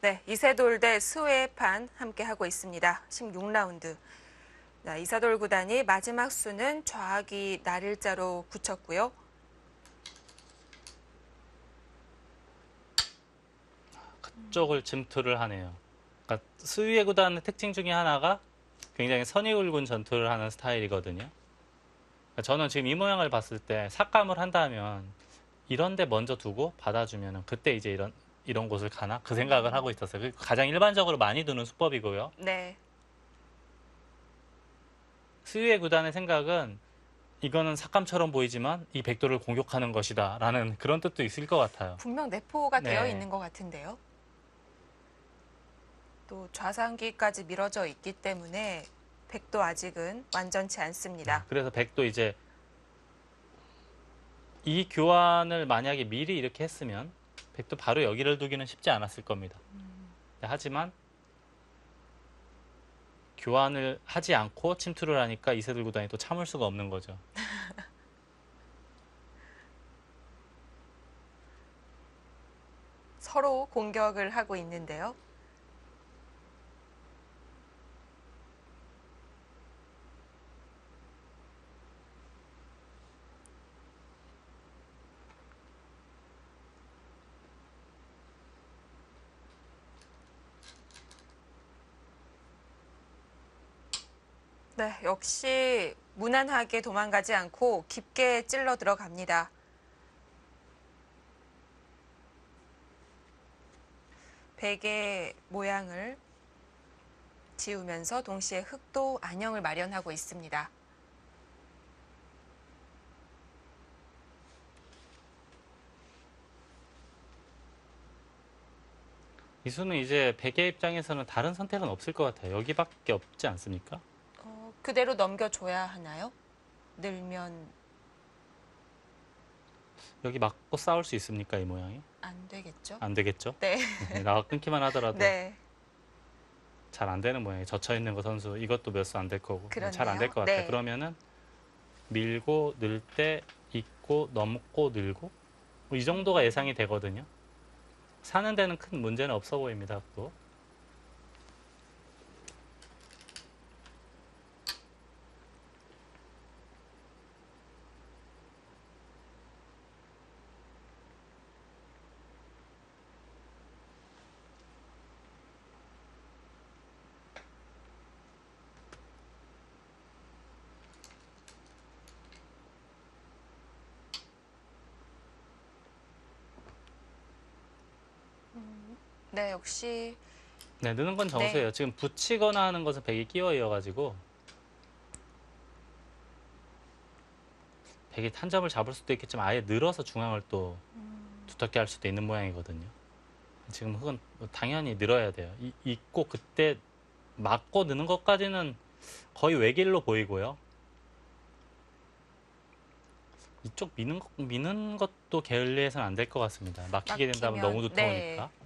네, 이세돌 대 스웨판 함께 하고 있습니다. 16라운드. 자, 이세돌 구단이 마지막 수는 좌악이 날일자로 붙였고요. 그쪽을 침투를 하네요. 그러니까 스위의 구단의 특징 중에 하나가 굉장히 선의울군 전투를 하는 스타일이거든요. 그러니까 저는 지금 이 모양을 봤을 때 삭감을 한다면 이런 데 먼저 두고 받아주면 그때 이제 이런 곳을 가나? 그 생각을 하고 있었어요. 가장 일반적으로 많이 두는 수법이고요. 네. 스위의 구단의 생각은 이거는 삭감처럼 보이지만 이 백도를 공격하는 것이다 라는 그런 뜻도 있을 것 같아요. 분명 내포가 네. 되어 있는 것 같은데요. 또 좌상기까지 밀어져 있기 때문에 백도 아직은 완전치 않습니다. 그래서 백도 이제 이 교환을 만약에 미리 이렇게 했으면 백도 바로 여기를 두기는 쉽지 않았을 겁니다. 하지만 교환을 하지 않고 침투를 하니까 이세돌 구단이 또 참을 수가 없는 거죠. 서로 공격을 하고 있는데요. 네, 역시 무난하게 도망가지 않고 깊게 찔러 들어갑니다. 백의 모양을 지우면서 동시에 흑도 안형을 마련하고 있습니다. 이 수는 이제 백의 입장에서는 다른 선택은 없을 것 같아요. 여기밖에 없지 않습니까? 그대로 넘겨줘야 하나요? 늘면 여기 맞고 싸울 수 있습니까, 이 모양이? 안 되겠죠? 안 되겠죠? 네. 나가 끊기만 하더라도 네. 잘 안 되는 모양이 젖혀 있는 거 선수 이것도 몇 수 안 될 거고 잘 안 그렇네요. 될 것 같아요. 네. 그러면은 밀고 늘 때 있고 넘고 늘고 뭐이 정도가 예상이 되거든요. 사는 데는 큰 문제는 없어 보입니다. 또 네, 역시 네, 느는 건 정수예요. 네. 지금 붙이거나 하는 것은 백이 끼어 이어가지고 백이 탄점을 잡을 수도 있겠지만 아예 늘어서 중앙을 또 두텁게 할 수도 있는 모양이거든요. 지금 흑은 당연히 늘어야 돼요. 있고 그때 맞고 느는 것까지는 거의 외길로 보이고요. 이쪽 미는 것도 게을리해서는 안 될 것 같습니다. 막히게 된다면 너무 두터우니까. 네.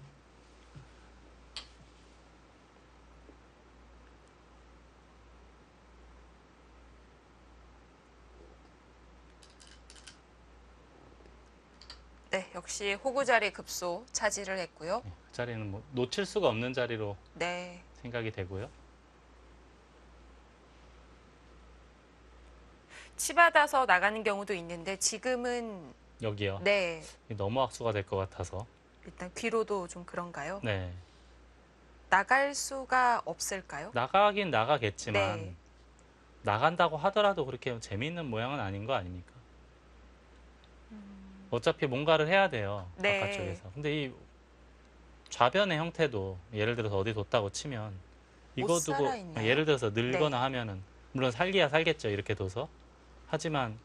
네, 역시 호구 자리 급소 차지를 했고요. 네, 그 자리는 뭐 놓칠 수가 없는 자리로 네. 생각이 되고요. 치받아서 나가는 경우도 있는데 지금은 여기요. 네, 너무 악수가 될 것 같아서. 일단 귀로도 좀 그런가요? 네. 나갈 수가 없을까요? 나가긴 나가겠지만 네. 나간다고 하더라도 그렇게 재미있는 모양은 아닌 거 아닙니까? 어차피 뭔가를 해야 돼요. 네. 바깥쪽에서. 근데 이 좌변의 형태도 예를 들어서 어디 뒀다고 치면 이거 못 두고 살아있나요? 예를 들어서 늘거나 네. 하면은 물론 살기야 살겠죠. 이렇게 둬서. 하지만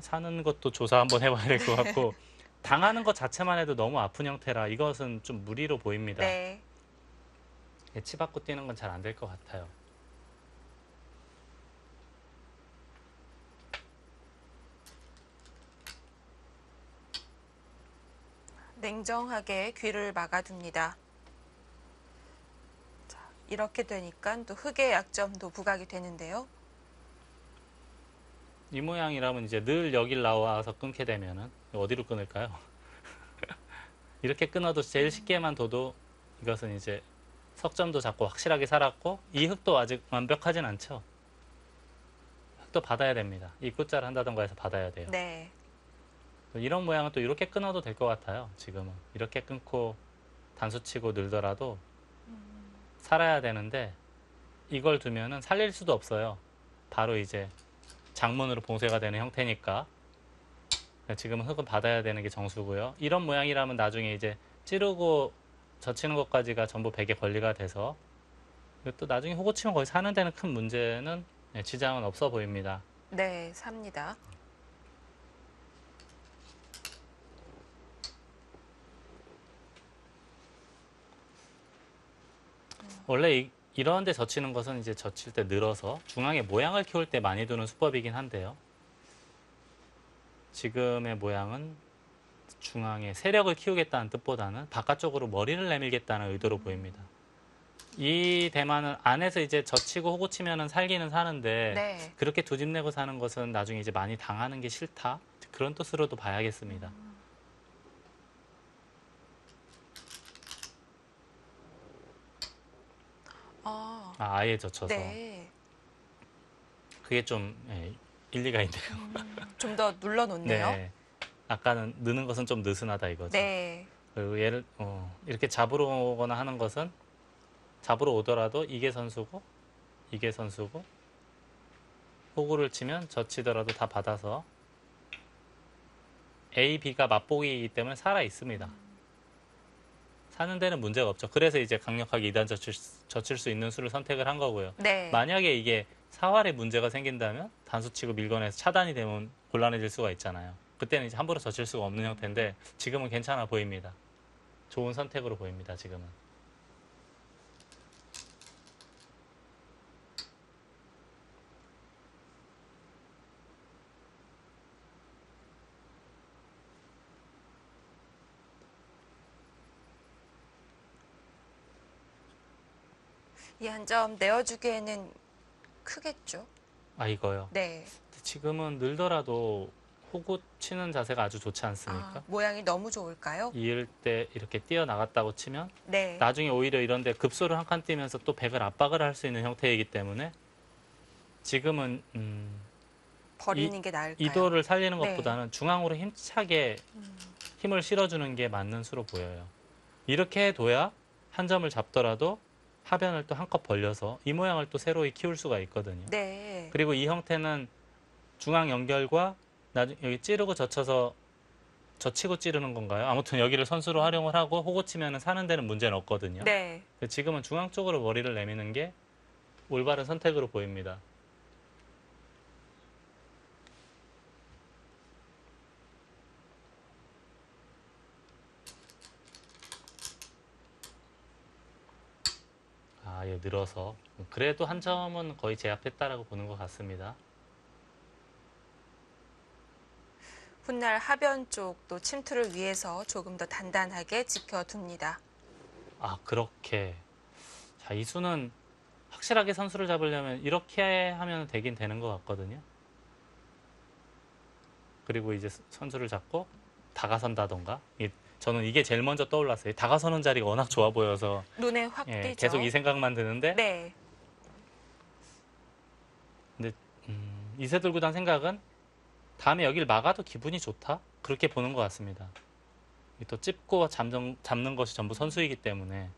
사는 것도 조사 한번 해봐야 될 것 같고 당하는 것 자체만 해도 너무 아픈 형태라 이것은 좀 무리로 보입니다. 네. 치 받고 뛰는 건 잘 안 될 것 같아요. 냉정하게 귀를 막아둡니다. 자, 이렇게 되니까 또 흑의 약점도 부각이 되는데요. 이 모양이라면 이제 늘 여길 나와서 끊게 되면은 어디로 끊을까요? 이렇게 끊어도 제일 쉽게만 둬도 이것은 이제 석점도 잡고 확실하게 살았고 이 흙도 아직 완벽하진 않죠. 흙도 받아야 됩니다. 입구자를 한다던가 해서 받아야 돼요. 네. 이런 모양은 또 이렇게 끊어도 될 것 같아요. 지금은 이렇게 끊고 단수 치고 늘더라도 살아야 되는데 이걸 두면은 살릴 수도 없어요. 바로 이제 장문으로 봉쇄가 되는 형태니까 지금은 흙은 받아야 되는 게 정수고요. 이런 모양이라면 나중에 이제 찌르고 젖히는 것까지가 전부 벽에 관리가 돼서 또 나중에 호구 치면 거의 사는 데는 큰 문제는 지장은 없어 보입니다. 네, 삽니다. 원래 이런 데 젖히는 것은 이제 젖힐 때 늘어서 중앙에 모양을 키울 때 많이 두는 수법이긴 한데요. 지금의 모양은 중앙에 세력을 키우겠다는 뜻보다는 바깥쪽으로 머리를 내밀겠다는 의도로 보입니다. 이 대만은 안에서 이제 젖히고 호구 치면은 살기는 사는데 네. 그렇게 두 집 내고 사는 것은 나중에 이제 많이 당하는 게 싫다. 그런 뜻으로도 봐야겠습니다. 아예 젖혀서. 네. 그게 좀 일리가 있네요. 좀 더 눌러놓네요. 네. 아까는 느는 것은 좀 느슨하다 이거죠. 네. 그리고 얘를 이렇게 잡으러 오거나 하는 것은 잡으러 오더라도 이게 선수고 이게 선수고 호구를 치면 젖히더라도 다 받아서 A, B가 맛보기이기 때문에 살아 있습니다. 사는 데는 문제가 없죠. 그래서 이제 강력하게 2단 젖힐 수 있는 수를 선택을 한 거고요. 네. 만약에 이게 사활에 문제가 생긴다면 단수치고 밀거나해서 차단이 되면 곤란해질 수가 있잖아요. 그때는 이제 함부로 젖힐 수가 없는 형태인데 지금은 괜찮아 보입니다. 좋은 선택으로 보입니다. 지금은. 이 한 점 내어주기에는 크겠죠? 아 이거요. 네. 지금은 늘더라도 호구 치는 자세가 아주 좋지 않습니까? 모양이 너무 좋을까요? 이을 때 이렇게 뛰어나갔다고 치면 네. 나중에 오히려 이런데 급소를 한 칸 뛰면서 또 백을 압박을 할 수 있는 형태이기 때문에 지금은 버리는 게 나을까요? 이도를 살리는 네. 것보다는 중앙으로 힘차게 힘을 실어주는 게 맞는 수로 보여요. 이렇게 해둬야 한 점을 잡더라도 하변을 또 한껏 벌려서 이 모양을 또 새로이 키울 수가 있거든요. 네. 그리고 이 형태는 중앙 연결과 나중에 여기 찌르고 젖혀서 젖히고 찌르는 건가요? 아무튼 여기를 선수로 활용을 하고 호구 치면 사는 데는 문제는 없거든요. 네. 지금은 중앙 쪽으로 머리를 내미는 게 올바른 선택으로 보입니다. 아예 늘어서 그래도 한 점은 거의 제압했다라고 보는 것 같습니다. 훗날 하변 쪽도 침투를 위해서 조금 더 단단하게 지켜둡니다. 아 그렇게 자 이 수는 확실하게 선수를 잡으려면 이렇게 하면 되긴 되는 것 같거든요. 그리고 이제 선수를 잡고 다가선다던가 저는 이게 제일 먼저 떠올랐어요. 다가서는 자리가 워낙 좋아 보여서 눈에 확 띄죠. 계속 이 생각만 드는데 네. 근데 이세돌 구단 생각은 다음에 여길 막아도 기분이 좋다? 그렇게 보는 것 같습니다. 또 찝고 잡는 것이 전부 선수이기 때문에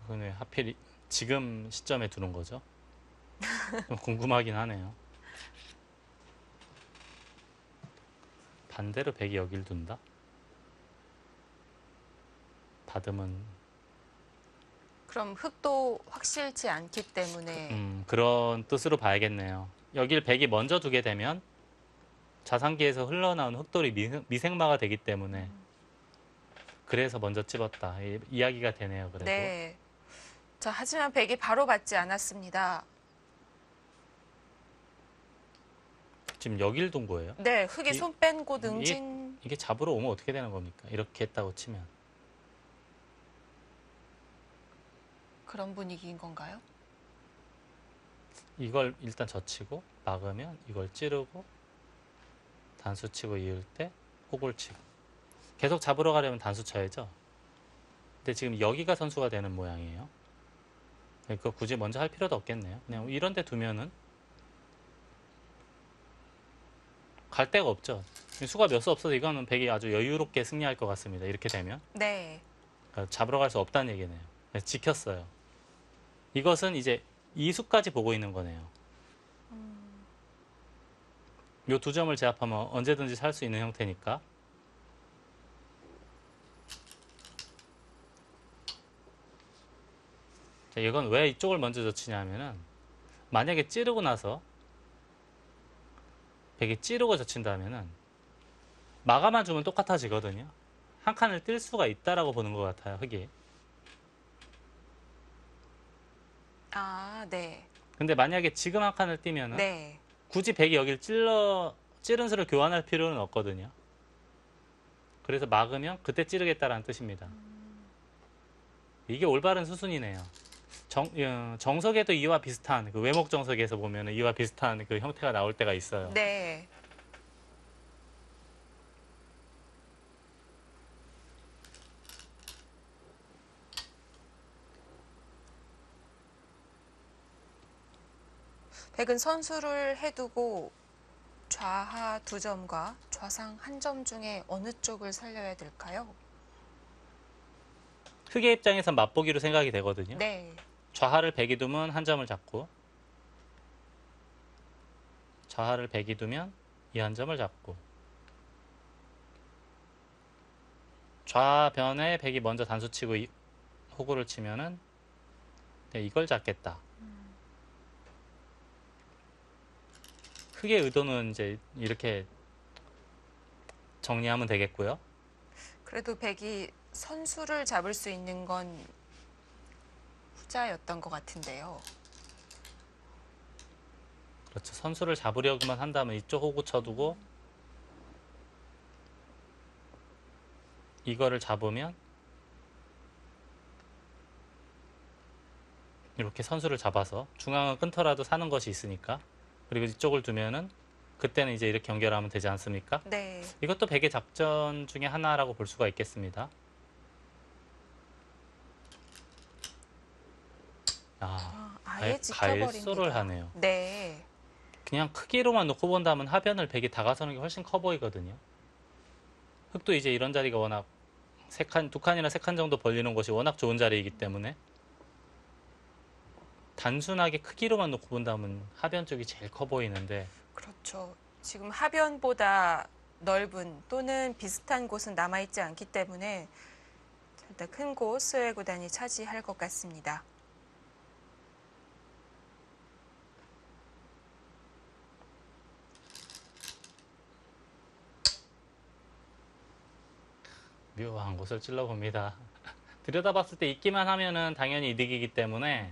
왜 하필 지금 시점에 두는 거죠? 궁금하긴 하네요. 반대로 백이 여길 둔다? 받으면 그럼 흙도 확실치 않기 때문에 그런 뜻으로 봐야겠네요. 여길 백이 먼저 두게 되면 자산기에서 흘러나온 흙돌이 미생마가 되기 때문에 그래서 먼저 찝었다. 이야기가 되네요. 그래도. 네. 자, 하지만 백이 바로 받지 않았습니다. 지금 여길 둔 거예요? 네, 흙이 손 뺀 곳 이게- 응진. 이게 잡으러 오면 어떻게 되는 겁니까? 이렇게 했다고 치면. 그런 분위기인 건가요? 이걸 일단 젖히고 막으면 이걸 찌르고 단수 치고 이을 때 호구를 치고 계속 잡으러 가려면 단수 쳐야죠. 근데 지금 여기가 선수가 되는 모양이에요. 그거 굳이 먼저 할 필요도 없겠네요. 그냥 이런 데 두면은 갈 데가 없죠. 수가 몇 수 없어서 이거는 백이 아주 여유롭게 승리할 것 같습니다. 이렇게 되면. 네. 그러니까 잡으러 갈 수 없다는 얘기네요. 그래서 지켰어요. 이것은 이제 이 수까지 보고 있는 거네요. 이 두 점을 제압하면 언제든지 살 수 있는 형태니까. 자, 이건 왜 이쪽을 먼저 젖히냐면은 만약에 찌르고 나서 백이 찌르고 젖힌다면은 마감만 주면 똑같아지거든요. 한 칸을 뜰 수가 있다라고 보는 것 같아요. 흙이. 아, 네. 근데 만약에 지금 한 칸을 띄면은 네. 굳이 백이 여기를 찌른 수를 교환할 필요는 없거든요. 그래서 막으면 그때 찌르겠다라는 뜻입니다. 이게 올바른 수순이네요. 정석에도 이와 비슷한 그 외목 정석에서 보면 이와 비슷한 그 형태가 나올 때가 있어요. 네. 백은 선수를 해두고 좌하 두 점과 좌상 한 점 중에 어느 쪽을 살려야 될까요? 흑의 입장에선 맛보기로 생각이 되거든요. 네. 좌하를 백이 두면 한 점을 잡고 좌하를 백이 두면 이 한 점을 잡고 좌변에 백이 먼저 단수 치고 호구를 치면은 네, 이걸 잡겠다. 흑의 의도는 이제 이렇게 정리하면 되겠고요. 그래도 백이 선수를 잡을 수 있는 건 후자였던 것 같은데요. 그렇죠. 선수를 잡으려고만 한다면 이쪽 호구 쳐두고 이거를 잡으면 이렇게 선수를 잡아서 중앙을 끊더라도 사는 것이 있으니까 그리고 이쪽을 두면은 그때는 이제 이렇게 연결하면 되지 않습니까? 네. 이것도 백의 작전 중에 하나라고 볼 수가 있겠습니다. 아예 지켜버립니다. 갈소를 하네요. 네. 그냥 크기로만 놓고 본다면 하변을 백이 다가서는 게 훨씬 커 보이거든요. 흑도 이제 이런 자리가 워낙 두 칸이나 세 칸 정도 벌리는 곳이 워낙 좋은 자리이기 때문에 단순하게 크기로만 놓고 본다면 하변 쪽이 제일 커 보이는데 그렇죠. 지금 하변보다 넓은 또는 비슷한 곳은 남아있지 않기 때문에 일단 큰 곳 스웨 구단이 차지할 것 같습니다. 묘한 곳을 찔러봅니다. 들여다봤을 때 있기만 하면은 당연히 이득이기 때문에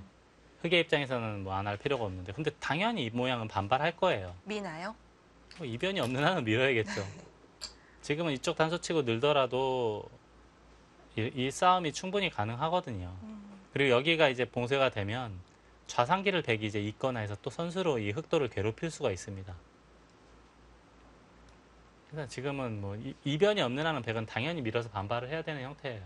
흑의 입장에서는 뭐 안 할 필요가 없는데 근데 당연히 이 모양은 반발할 거예요. 미나요? 뭐 이변이 없는 한은 밀어야겠죠. 지금은 이쪽 단수 치고 늘더라도 이 싸움이 충분히 가능하거든요. 그리고 여기가 이제 봉쇄가 되면 좌상기를 백이 이제 있거나 해서 또 선수로 이 흑도를 괴롭힐 수가 있습니다. 그래서 지금은 뭐 이변이 없는 한은 백은 당연히 밀어서 반발을 해야 되는 형태예요.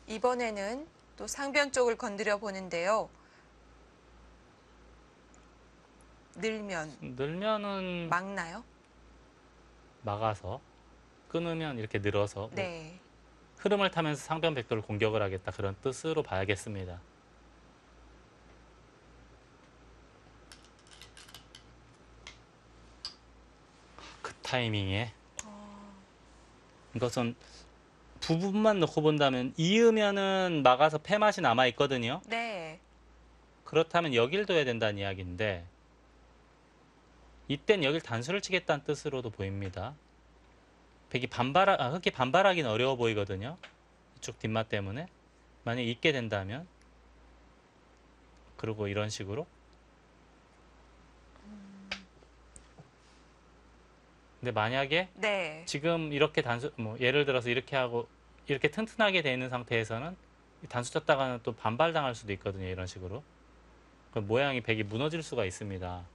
이번에는 또 상변 쪽을 건드려 보는데요. 늘면은 막나요? 막아서 끊으면 이렇게 늘어서 뭐 네. 흐름을 타면서 상변 백도를 공격을 하겠다 그런 뜻으로 봐야겠습니다. 그 타이밍에 이것은 부분만 놓고 본다면 이으면은 막아서 패 맛이 남아 있거든요. 네. 그렇다면 여길 둬야 된다는 이야기인데 이땐 여길 단수를 치겠다는 뜻으로도 보입니다. 흑이 반발하기는 어려워 보이거든요. 이쪽 뒷맛 때문에. 만약에 있게 된다면 그리고 이런 식으로 근데 만약에 네. 지금 이렇게 뭐 예를 들어서 이렇게 하고 이렇게 튼튼하게 돼 있는 상태에서는 단수 쳤다가는 또 반발당할 수도 있거든요. 이런 식으로. 그럼 모양이 백이 무너질 수가 있습니다.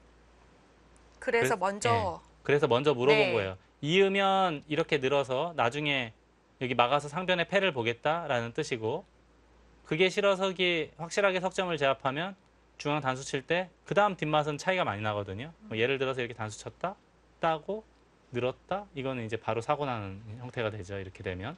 그래서 예. 먼저 그래서 먼저 물어본 네. 거예요. 이으면 이렇게 늘어서 나중에 여기 막아서 상변에 패를 보겠다라는 뜻이고, 그게 싫어서 확실하게 석점을 제압하면 중앙 단수 칠 때 그 다음 뒷맛은 차이가 많이 나거든요. 뭐 예를 들어서 이렇게 단수 쳤다, 따고 늘었다, 이거는 이제 바로 사고 나는 형태가 되죠. 이렇게 되면.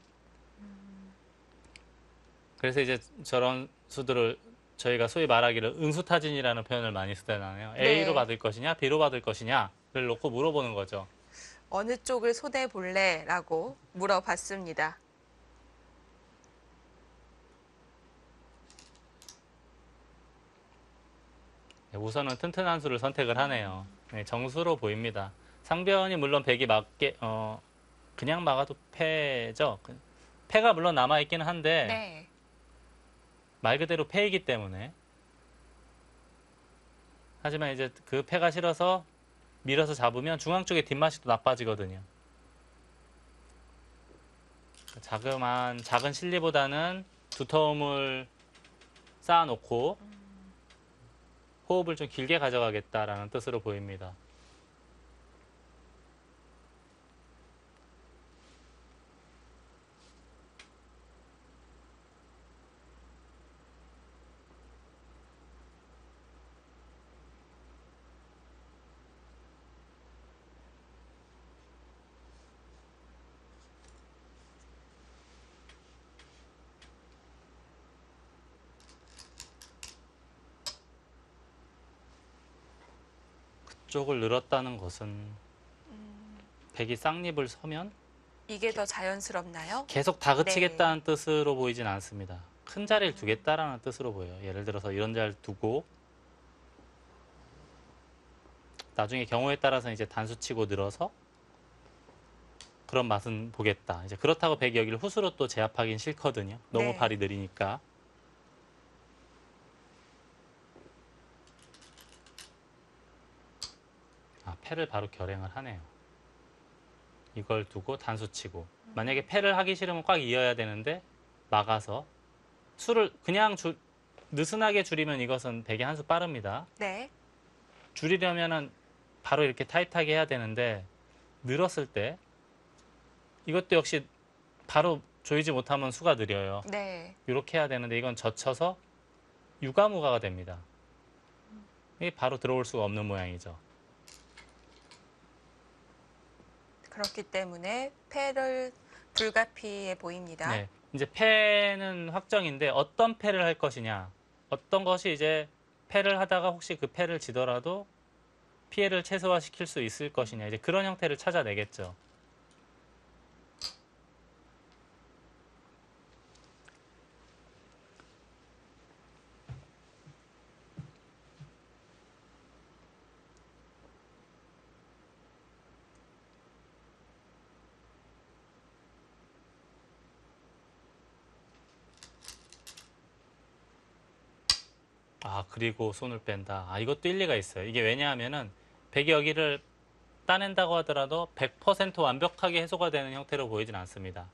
그래서 이제 저런 수들을 저희가 소위 말하기를 응수타진이라는 표현을 많이 쓰잖아요. A로 네. 받을 것이냐, B로 받을 것이냐를 놓고 물어보는 거죠. 어느 쪽을 손해 볼래라고 물어봤습니다. 네, 우선은 튼튼한 수를 선택을 하네요. 네, 정수로 보입니다. 상변이 물론 백이 그냥 막아도 패죠. 패가 물론 남아있기는 한데 네. 말 그대로 패이기 때문에. 하지만 이제 그 패가 싫어서 밀어서 잡으면 중앙 쪽에 뒷맛이 또 나빠지거든요. 작은 실리보다는 두터움을 쌓아놓고 호흡을 좀 길게 가져가겠다라는 뜻으로 보입니다. 쪽을 늘었다는 것은 백이 쌍립을 서면 이게 더 자연스럽나요? 계속 다그치겠다는 뜻으로 보이진 않습니다. 큰 자리를 두겠다라는 뜻으로 보여요. 예를 들어서 이런 자리를 두고 나중에 경우에 따라서 이제 단수 치고 늘어서 그런 맛은 보겠다. 이제 그렇다고 백이 여기를 후수로 또 제압하긴 싫거든요. 너무 네. 발이 느리니까. 패를 바로 결행을 하네요. 이걸 두고 단수 치고. 만약에 패를 하기 싫으면 꽉 이어야 되는데 막아서 수를 그냥 느슨하게 줄이면 이것은 백이 한 수 빠릅니다. 네. 줄이려면은 바로 이렇게 타이트하게 해야 되는데 늘었을 때 이것도 역시 바로 조이지 못하면 수가 느려요. 네. 이렇게 해야 되는데 이건 젖혀서 유가무가가 됩니다. 이게 바로 들어올 수가 없는 모양이죠. 그렇기 때문에 패를 불가피해 보입니다. 네, 이제 패는 확정인데 어떤 패를 할 것이냐, 어떤 것이 이제 패를 하다가 혹시 그 패를 지더라도 피해를 최소화시킬 수 있을 것이냐, 이제 그런 형태를 찾아내겠죠. 그리고 손을 뺀다. 이것도 일리가 있어요. 이게 왜냐하면은 백이 여기를 따낸다고 하더라도 100% 완벽하게 해소가 되는 형태로 보이진 않습니다.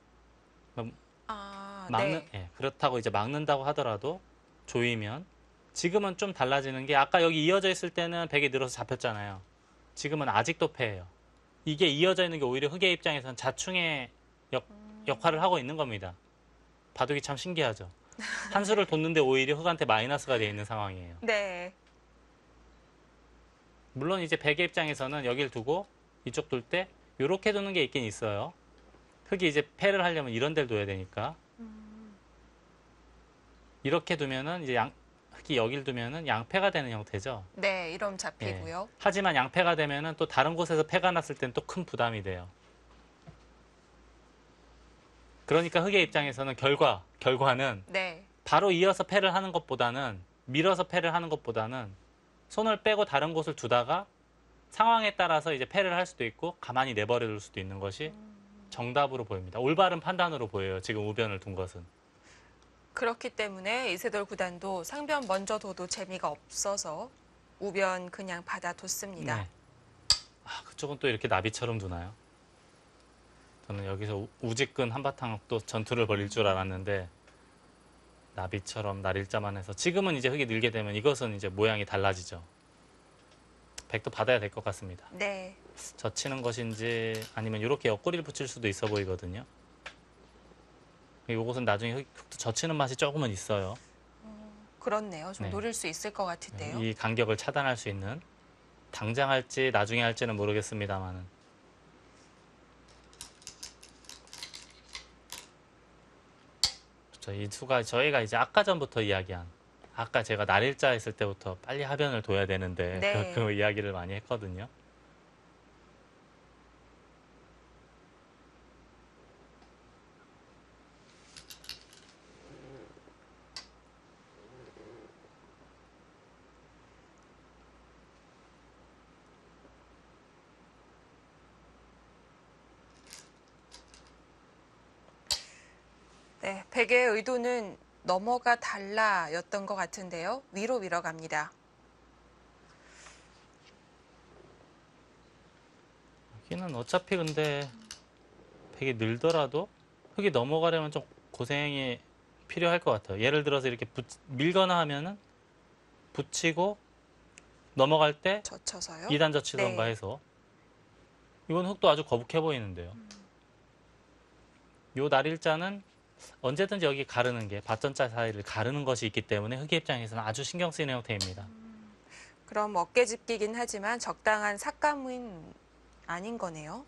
네. 그렇다고 이제 막는다고 하더라도 조이면 지금은 좀 달라지는 게 아까 여기 이어져 있을 때는 백이 늘어서 잡혔잖아요. 지금은 아직도 패예요. 이게 이어져 있는 게 오히려 흑의 입장에서는 자충의 역할을 하고 있는 겁니다. 바둑이 참 신기하죠. 한 수를 뒀는데 오히려 흑한테 마이너스가 되어 있는 상황이에요. 네. 물론 이제 백의 입장에서는 여길 두고 이쪽 둘 때 이렇게 두는 게 있긴 있어요. 흑이 이제 패를 하려면 이런 데를 둬야 되니까. 이렇게 두면은 이제 흑이 여길 두면은 양패가 되는 형태죠. 네, 이럼 잡히고요. 하지만 양패가 되면은 또 다른 곳에서 패가 났을 땐 또 큰 부담이 돼요. 그러니까 흑의 입장에서는 결과는 네. 바로 이어서 패를 하는 것보다는 밀어서 패를 하는 것보다는 손을 빼고 다른 곳을 두다가 상황에 따라서 이제 패를 할 수도 있고 가만히 내버려 둘 수도 있는 것이 정답으로 보입니다. 올바른 판단으로 보여요. 지금 우변을 둔 것은. 그렇기 때문에 이세돌 구단도 상변 먼저 둬도 재미가 없어서 우변 그냥 받아뒀습니다. 네. 그쪽은 또 이렇게 나비처럼 두나요? 저는 여기서 우직근 한바탕 또 전투를 벌일 줄 알았는데 나비처럼 날일자만 해서 지금은 이제 흙이 늘게 되면 이것은 이제 모양이 달라지죠. 백도 받아야 될 것 같습니다. 네. 젖히는 것인지 아니면 이렇게 옆구리를 붙일 수도 있어 보이거든요. 이것은 나중에 흙도 젖히는 맛이 조금은 있어요. 그렇네요. 좀 네. 노릴 수 있을 것 같은데요. 이 간격을 차단할 수 있는 당장 할지 나중에 할지는 모르겠습니다만은 그렇죠. 이 수가 저희가 이제 아까 전부터 이야기한 아까 제가 날일자 했을 때부터 빨리 하변을 둬야 되는데 네. 그 이야기를 많이 했거든요. 네, 백의 의도는 넘어가 달라였던 것 같은데요. 위로 밀어갑니다. 여기는 어차피 근데 백이 늘더라도 흙이 넘어가려면 좀 고생이 필요할 것 같아요. 예를 들어서 이렇게 밀거나 하면은 붙이고 넘어갈 때 젖혀서요. 2단 젖히던가 네. 해서 이건 흙도 아주 거북해 보이는데요. 요 날일자는 언제든지 여기 가르는 게 밭전자 사이를 가르는 것이 있기 때문에 흙의 입장에서는 아주 신경 쓰이는 형태입니다. 그럼 어깨집기긴 하지만 적당한 삭감은 아닌 거네요.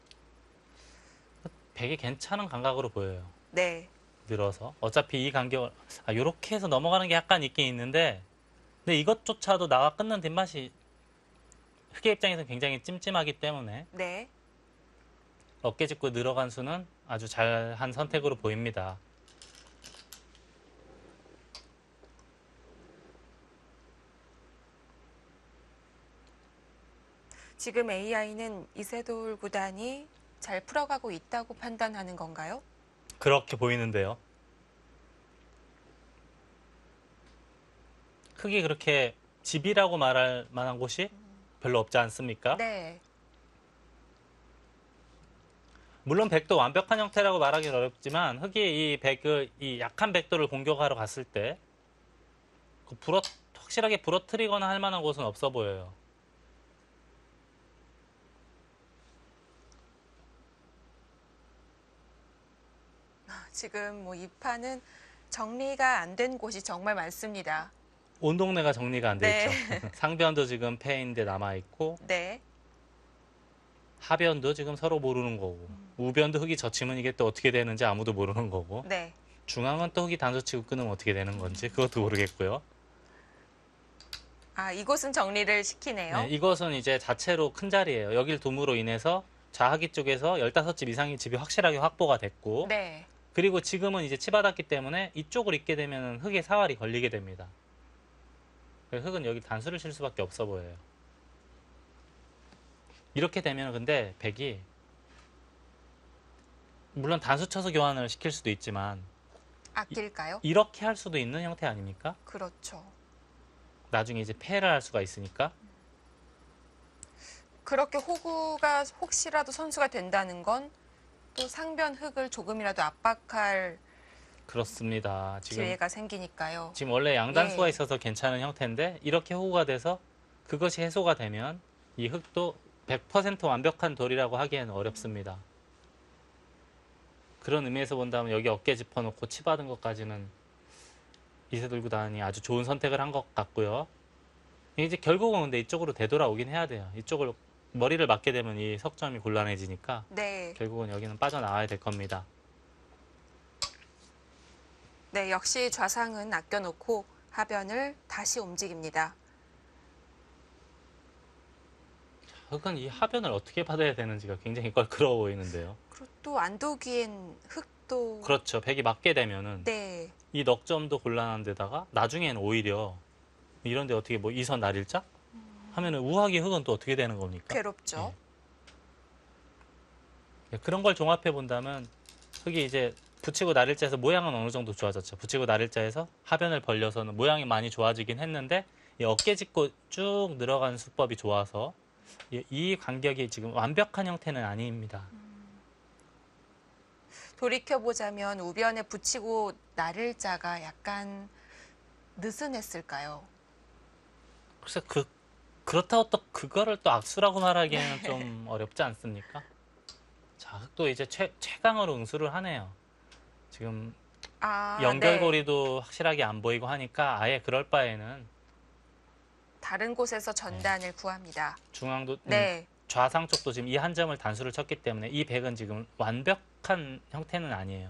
백이 괜찮은 감각으로 보여요. 네. 늘어서 어차피 이 간격을 요렇게 해서 넘어가는 게 약간 있긴 있는데 근데 이것조차도 나와 끊는 뒷맛이 흙의 입장에서는 굉장히 찜찜하기 때문에 네. 어깨 짚고 늘어간 수는 아주 잘한 선택으로 보입니다. 지금 AI는 이세돌 구단이 잘 풀어가고 있다고 판단하는 건가요? 그렇게 보이는데요. 흙이 그렇게 집이라고 말할 만한 곳이 별로 없지 않습니까? 네. 물론 백도 완벽한 형태라고 말하기는 어렵지만 흙이 이 약한 백도를 공격하러 갔을 때 확실하게 부러뜨리거나 할 만한 곳은 없어 보여요. 지금 뭐 이 판은 정리가 안 된 곳이 정말 많습니다. 온 동네가 정리가 안 돼 네. 있죠. 상변도 지금 패인데 남아 있고 네. 하변도 지금 서로 모르는 거고 우변도 흙이 젖히면 이게 또 어떻게 되는지 아무도 모르는 거고 네. 중앙은 또 흙이 단수치고 끊으면 어떻게 되는 건지 그것도 모르겠고요. 아, 이곳은 정리를 시키네요. 네, 이것은 이제 자체로 큰 자리예요. 여길 도무로 인해서 좌하기 쪽에서 15집 이상의 집이 확실하게 확보가 됐고 네. 그리고 지금은 이제 치받았기 때문에 이쪽을 잇게 되면 흙에 사활이 걸리게 됩니다. 흙은 여기 단수를 칠 수밖에 없어 보여요. 이렇게 되면 근데 백이 물론 단수 쳐서 교환을 시킬 수도 있지만 아낄까요? 이렇게 할 수도 있는 형태 아닙니까? 그렇죠. 나중에 이제 패를 할 수가 있으니까 그렇게 호구가 혹시라도 선수가 된다는 건 또 상변 흙을 조금이라도 압박할 그렇습니다. 기회가 생기니까요. 지금 원래 양단수가 예. 있어서 괜찮은 형태인데 이렇게 호구가 돼서 그것이 해소가 되면 이 흙도 100% 완벽한 돌이라고 하기에는 어렵습니다. 그런 의미에서 본다면 여기 어깨 짚어놓고 치받은 것까지는 이세돌 구단이 아주 좋은 선택을 한 것 같고요. 이제 결국은 근데 이쪽으로 되돌아오긴 해야 돼요. 이쪽을 머리를 맞게 되면 이 석점이 곤란해지니까 네. 결국은 여기는 빠져나와야 될 겁니다. 네, 역시 좌상은 아껴놓고 하변을 다시 움직입니다. 흙은 이 하변을 어떻게 받아야 되는지가 굉장히 껄끄러워 보이는데요. 그리고 또 안도기엔 흙도 그렇죠. 백이 맞게 되면은 네. 이 넉점도 곤란한 데다가 나중에는 오히려 이런데 어떻게 뭐 이선 날일자? 하면은 우하기 흙은 또 어떻게 되는 겁니까? 괴롭죠. 예, 그런 걸 종합해 본다면 흙이 이제 붙이고 날일자에서 모양은 어느 정도 좋아졌죠. 붙이고 날일자에서 하변을 벌려서는 모양이 많이 좋아지긴 했는데 이 어깨 짚고 쭉 늘어가는 수법이 좋아서 이 간격이 지금 완벽한 형태는 아닙니다. 돌이켜보자면 우변에 붙이고 나를 자가 약간 느슨했을까요? 글쎄 그렇다고 또 그거를 또 악수라고 말하기에는 좀 어렵지 않습니까? 자, 흑도 이제 최강으로 응수를 하네요. 지금 아, 네. 연결고리도 확실하게 안 보이고 하니까 아예 그럴 바에는 다른 곳에서 전단을 구합니다. 중앙도 네. 좌상 쪽도 지금 이 한 점을 단수를 쳤기 때문에 이 백은 지금 완벽한 형태는 아니에요.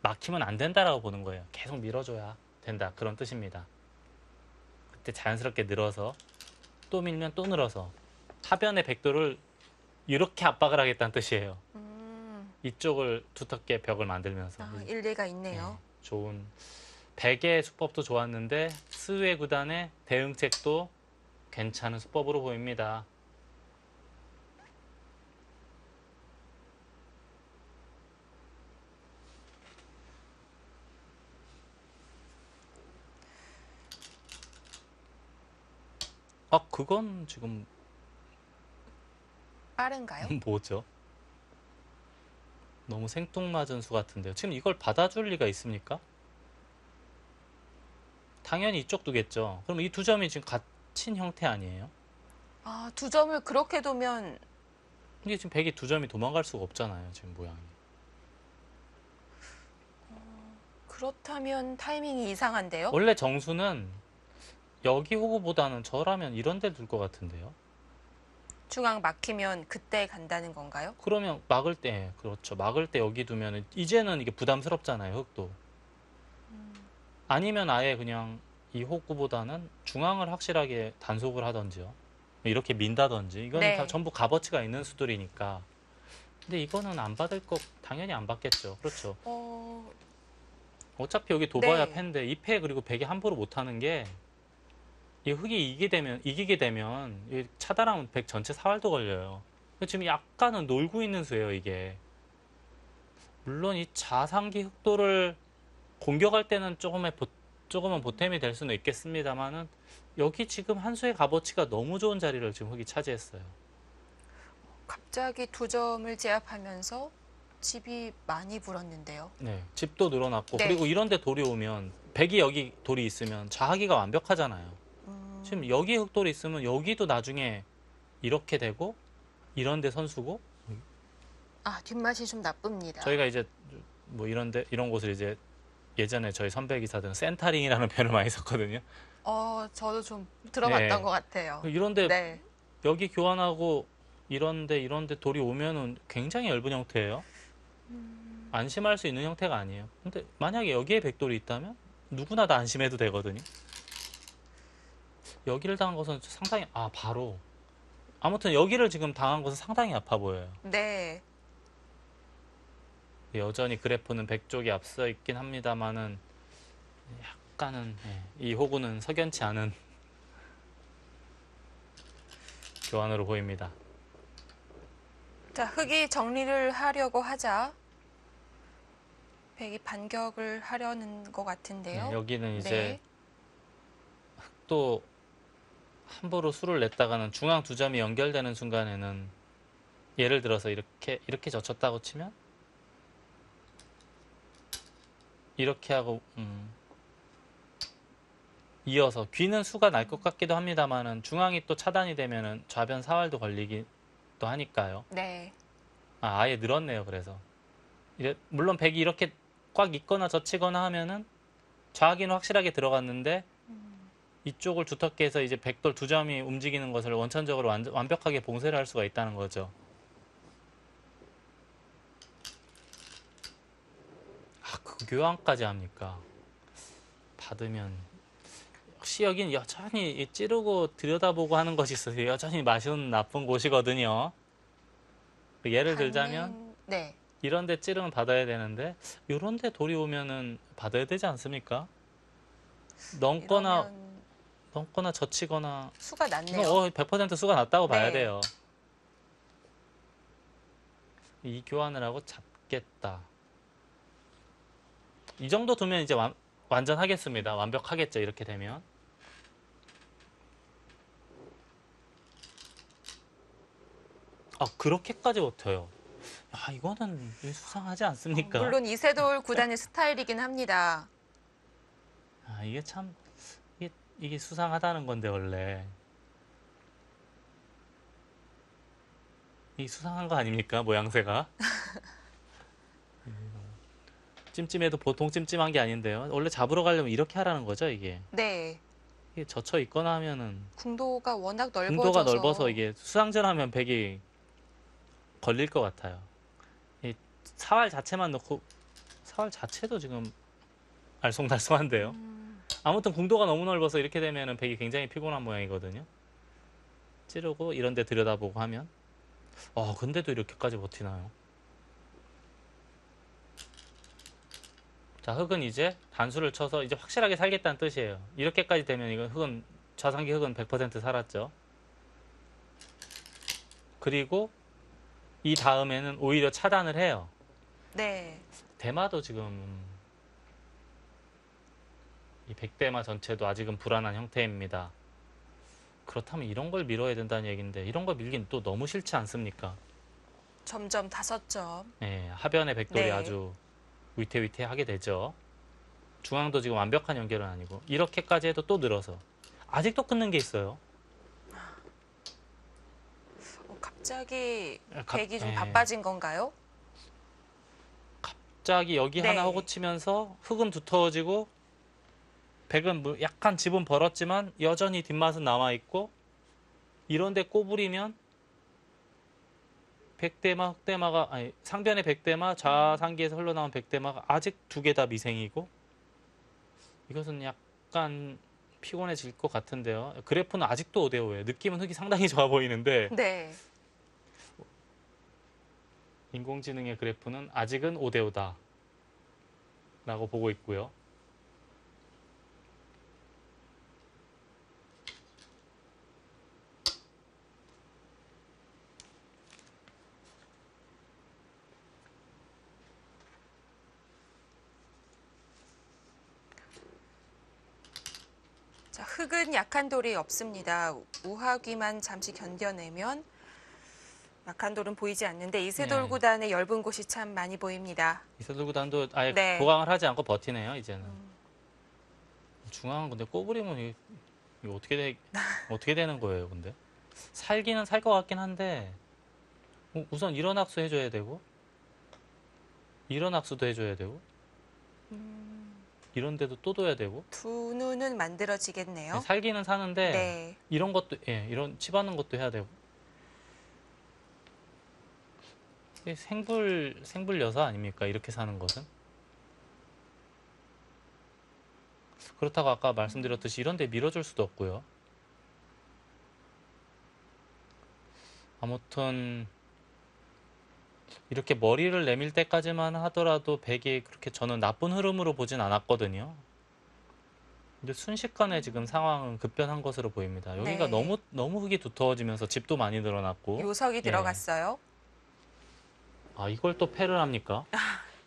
막히면 안 된다라고 보는 거예요. 계속 밀어줘야 된다. 그런 뜻입니다. 그때 자연스럽게 늘어서 또 밀면 또 늘어서 하변의 백도를 이렇게 압박을 하겠다는 뜻이에요. 이쪽을 두텁게 벽을 만들면서 일리가 있네요. 네, 좋은 백의 수법도 좋았는데 스웨 구단의 대응책도 괜찮은 수법으로 보입니다. 아, 그건 지금 빠른가요? 뭐죠? 너무 생뚱맞은 수 같은데요. 지금 이걸 받아줄 리가 있습니까? 당연히 이쪽 두겠죠. 그럼 이 두 점이 지금 갇힌 형태 아니에요? 아, 두 점을 그렇게 두면 이게 지금 백이 두 점이 도망갈 수가 없잖아요. 지금 모양이. 그렇다면 타이밍이 이상한데요? 원래 정수는 여기 호구보다는 저라면 이런 데 둘 것 같은데요. 중앙 막히면 그때 간다는 건가요? 그러면 막을 때, 그렇죠. 막을 때 여기 두면 이제는 이게 부담스럽잖아요. 흑도. 아니면 아예 그냥 이 호구보다는 중앙을 확실하게 단속을 하던지요. 이렇게 민다든지. 이거는 네. 다 전부 값어치가 있는 수들이니까. 근데 이거는 안 받을 거 당연히 안 받겠죠. 그렇죠. 어차피 여기 도봐야 네. 패인데 이 패 그리고 백이 함부로 못하는 게 이 흑이 이기게 되면 이 차단하면 백 전체 사활도 걸려요. 지금 약간은 놀고 있는 수예요, 이게. 물론 이 자상기 흑도를 공격할 때는 조금은 보탬이 될 수는 있겠습니다만은 여기 지금 한 수의 값어치가 너무 좋은 자리를 지금 흑이 차지했어요. 갑자기 두 점을 제압하면서 집이 많이 불었는데요. 네, 집도 늘어났고 네. 그리고 이런 데 돌이 오면 백이 여기 돌이 있으면 좌하기가 완벽하잖아요. 지금 여기 흑돌이 있으면 여기도 나중에 이렇게 되고 이런 데 선수고 아, 뒷맛이 좀 나쁩니다. 저희가 이제 뭐 이런 곳을 이제 예전에 저희 선배 기사들은 센터링이라는 표현을 많이 썼거든요. 저도 좀 들어봤던 네. 것 같아요. 이런데 네. 여기 교환하고 이런데 돌이 오면은 굉장히 얇은 형태예요. 안심할 수 있는 형태가 아니에요. 근데 만약에 여기에 백돌이 있다면 누구나 다 안심해도 되거든요. 여기를 당한 것은 상당히 바로 아무튼 여기를 지금 당한 것은 상당히 아파 보여요. 네. 여전히 그래프는 백쪽이 앞서 있긴 합니다만은 약간은 이 호구는 석연치 않은 교환으로 보입니다. 자, 흑이 정리를 하려고 하자 백이 반격을 하려는 것 같은데요. 네, 여기는 이제 네. 흑도 함부로 수를 냈다가는 중앙 두 점이 연결되는 순간에는 예를 들어서 이렇게 젖혔다고 치면 이렇게 하고 이어서 귀는 수가 날 것 같기도 합니다만은 중앙이 또 차단이 되면은 좌변 사활도 걸리기도 하니까요. 네. 아예 늘었네요. 그래서 물론 백이 이렇게 꽉 있거나 젖히거나 하면은 좌하기는 확실하게 들어갔는데 이쪽을 두텁게 해서 이제 백돌 두 점이 움직이는 것을 원천적으로 완벽하게 봉쇄를 할 수가 있다는 거죠. 그 교환까지 합니까? 받으면 역시 여긴 여전히 찌르고 들여다보고 하는 것이 있어서 여전히 맛은 나쁜 곳이거든요. 예를 들자면 네. 이런 데 찌르면 받아야 되는데 이런 데 돌이 오면은 받아야 되지 않습니까? 넘거나 젖히거나 수가 낮네요. 100% 수가 낮다고 봐야 네. 돼요. 이 교환을 하고 잡겠다. 이 정도 두면 이제 완전 하겠습니다. 완벽하겠죠. 이렇게 되면. 그렇게까지 버텨요. 아, 이거는 수상하지 않습니까? 물론 이세돌 구단의 스타일이긴 합니다. 아, 이게 참 이게 수상하다는 건데 원래 이 수상한 거 아닙니까? 모양새가 찜찜해도 보통 찜찜한 게 아닌데요. 원래 잡으러 가려면 이렇게 하라는 거죠, 이게. 네. 이게 젖혀 있거나 하면은 궁도가 워낙 넓어져서 궁도가 넓어서 이게 수상전하면 백이 걸릴 것 같아요. 이 사활 자체만 넣고 사활 자체도 지금 알쏭달쏭한데요. 아무튼 궁도가 너무 넓어서 이렇게 되면은 백이 굉장히 피곤한 모양이거든요. 찌르고 이런 데 들여다보고 하면 근데도 이렇게까지 버티나요? 자, 흙은 이제 단수를 쳐서 이제 확실하게 살겠다는 뜻이에요. 이렇게까지 되면 이건 흙은 좌상기 흙은 100% 살았죠. 그리고 이 다음에는 오히려 차단을 해요. 네. 대마도 지금 이 백대마 전체도 아직은 불안한 형태입니다. 그렇다면 이런 걸 밀어야 된다는 얘기인데 이런 걸 밀긴 또 너무 싫지 않습니까? 점점 5점. 네, 하변의 백돌이 네. 아주 위태위태하게 되죠. 중앙도 지금 완벽한 연결은 아니고 이렇게까지 해도 또 늘어서 아직도 끊는 게 있어요. 갑자기 갑- 백이 좀 예. 바빠진 건가요? 갑자기 여기 네. 하나 하고 치면서 흙은 두터워지고 백은 뭐 약간 집은 벌었지만 여전히 뒷맛은 남아있고 이런데 꼬부리면 백대마, 흑대마가 아니 상변의 백대마, 좌상기에서 흘러나온 백대마가 아직 두 개 다 미생이고 이것은 약간 피곤해질 것 같은데요. 그래프는 아직도 5대5예요. 느낌은 흙이 상당히 좋아 보이는데 네. 인공지능의 그래프는 아직은 5대5다 라고 보고 있고요. 자, 흙은 약한 돌이 없습니다. 우하귀만 잠시 견뎌내면 약한 돌은 보이지 않는데 이세돌 네. 구단의 엷은 곳이 참 많이 보입니다. 이세돌 구단도 아예 네. 보강을 하지 않고 버티네요, 이제는. 중앙은 근데 꼬부리면 이거 어떻게 되는 거예요, 근데? 살기는 살 것 같긴 한데 우선 이런 학수 해줘야 되고 이런 학수도 해줘야 되고 이런 데도 또 둬야 되고 두 눈은 만들어지겠네요. 살기는 사는데 네. 이런 것도 이런 치받는 것도 해야 되고 이게 생불 여사 아닙니까? 이렇게 사는 것은 그렇다고 아까 말씀드렸듯이 이런 데 밀어줄 수도 없고요. 아무튼 이렇게 머리를 내밀 때까지만 하더라도 백이 그렇게 저는 나쁜 흐름으로 보진 않았거든요. 근데 순식간에 지금 상황은 급변한 것으로 보입니다. 여기가 네. 너무 흙이 두터워지면서 집도 많이 늘어났고 요석이 들어갔어요. 이걸 또 패를 합니까?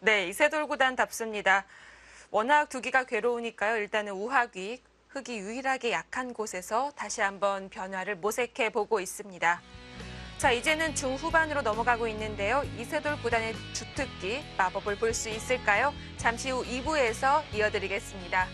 네, 이세돌 구단답습니다. 워낙 두기가 괴로우니까요. 일단은 우하귀, 흙이 유일하게 약한 곳에서 다시 한번 변화를 모색해 보고 있습니다. 자, 이제는 중후반으로 넘어가고 있는데요. 이세돌 구단의 주특기 마법을 볼 수 있을까요? 잠시 후 2부에서 이어드리겠습니다.